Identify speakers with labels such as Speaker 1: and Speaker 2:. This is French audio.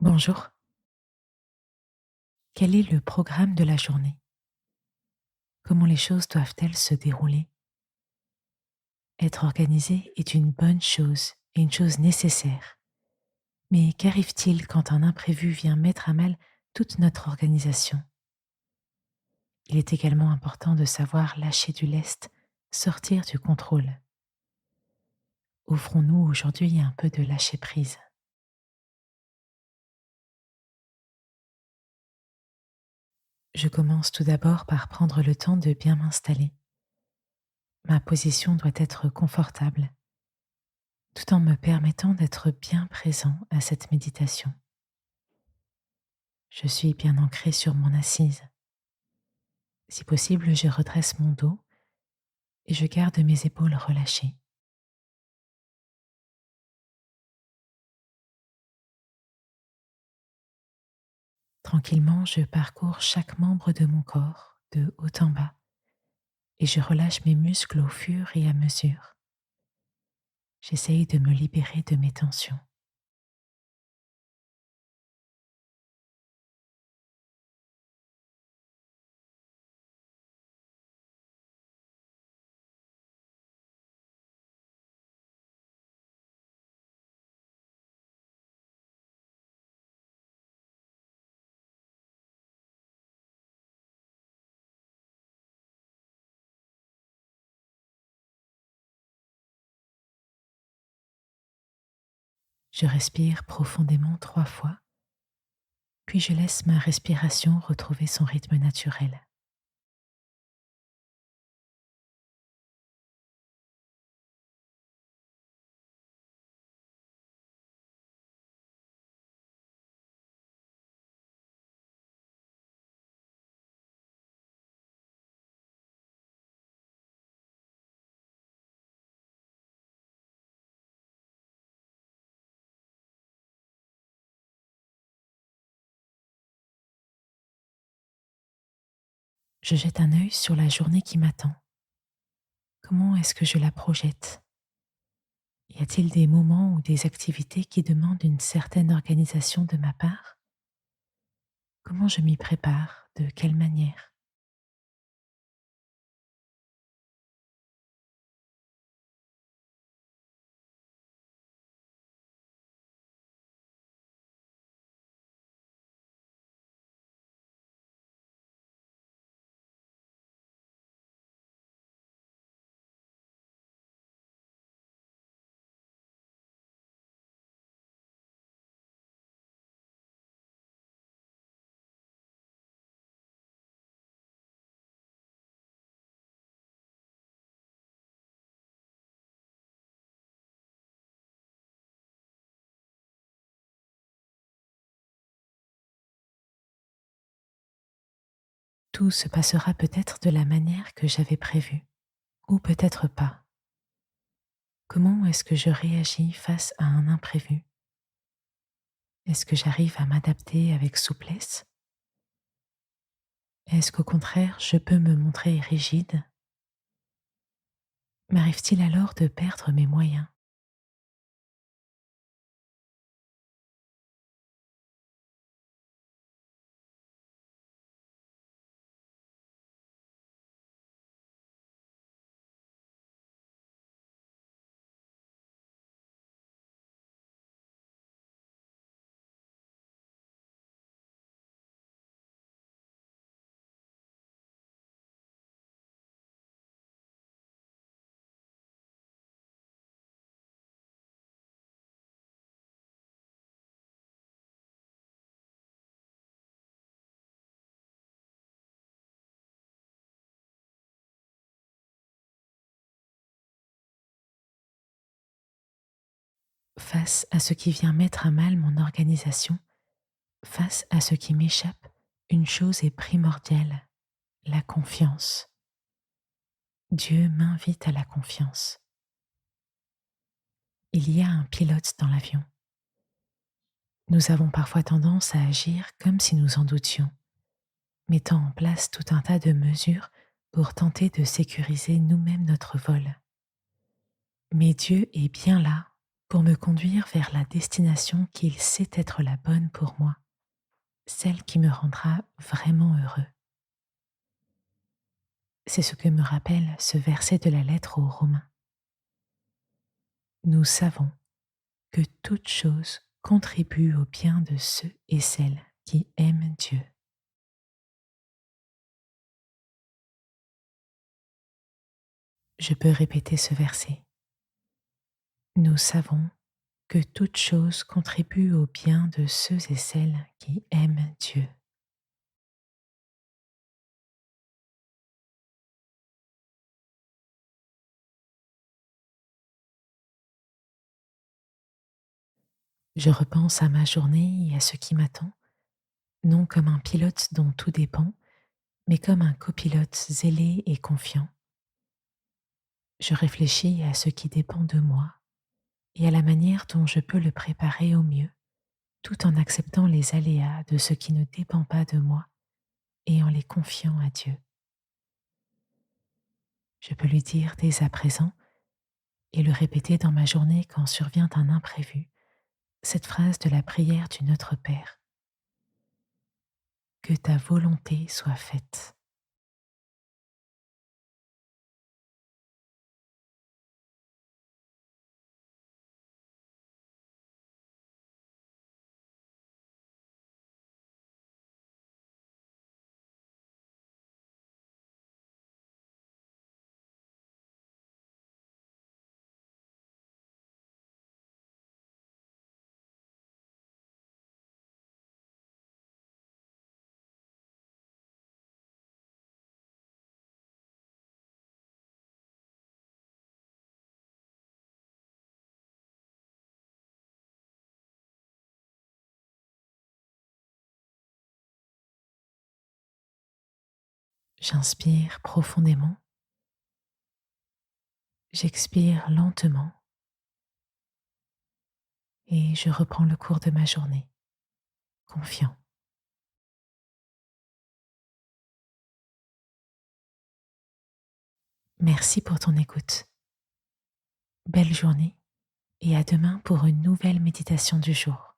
Speaker 1: Bonjour, quel est le programme de la journée? Comment les choses doivent-elles se dérouler? Être organisé est une bonne chose et une chose nécessaire. Mais qu'arrive-t-il quand un imprévu vient mettre à mal toute notre organisation? Il est également important de savoir lâcher du lest, sortir du contrôle. Offrons-nous aujourd'hui un peu de lâcher-prise. Je commence tout d'abord par prendre le temps de bien m'installer. Ma position doit être confortable, tout en me permettant d'être bien présent à cette méditation. Je suis bien ancrée sur mon assise. Si possible, je redresse mon dos et je garde mes épaules relâchées. Tranquillement, je parcours chaque membre de mon corps, de haut en bas, et je relâche mes muscles au fur et à mesure. J'essaye de me libérer de mes tensions. Je respire profondément 3 fois, puis je laisse ma respiration retrouver son rythme naturel. Je jette un œil sur la journée qui m'attend. Comment est-ce que je la projette? Y a-t-il des moments ou des activités qui demandent une certaine organisation de ma part? Comment je m'y prépare? De quelle manière? Tout se passera peut-être de la manière que j'avais prévu, ou peut-être pas. Comment est-ce que je réagis face à un imprévu? Est-ce que j'arrive à m'adapter avec souplesse? Est-ce qu'au contraire, je peux me montrer rigide? M'arrive-t-il alors de perdre mes moyens? Face à ce qui vient mettre à mal mon organisation, face à ce qui m'échappe, une chose est primordiale, la confiance. Dieu m'invite à la confiance. Il y a un pilote dans l'avion. Nous avons parfois tendance à agir comme si nous en doutions, mettant en place tout un tas de mesures pour tenter de sécuriser nous-mêmes notre vol. Mais Dieu est bien là, pour me conduire vers la destination qu'il sait être la bonne pour moi, celle qui me rendra vraiment heureux. C'est ce que me rappelle ce verset de la lettre aux Romains. Nous savons que toute chose contribue au bien de ceux et celles qui aiment Dieu. Je peux répéter ce verset. Nous savons que toute chose contribue au bien de ceux et celles qui aiment Dieu. Je repense à ma journée et à ce qui m'attend, non comme un pilote dont tout dépend, mais comme un copilote zélé et confiant. Je réfléchis à ce qui dépend de moi et à la manière dont je peux le préparer au mieux, tout en acceptant les aléas de ce qui ne dépend pas de moi et en les confiant à Dieu. Je peux lui dire dès à présent et le répéter dans ma journée quand survient un imprévu, cette phrase de la prière du Notre Père. Que ta volonté soit faite. J'inspire profondément, j'expire lentement et je reprends le cours de ma journée, confiant. Merci pour ton écoute. Belle journée et à demain pour une nouvelle méditation du jour.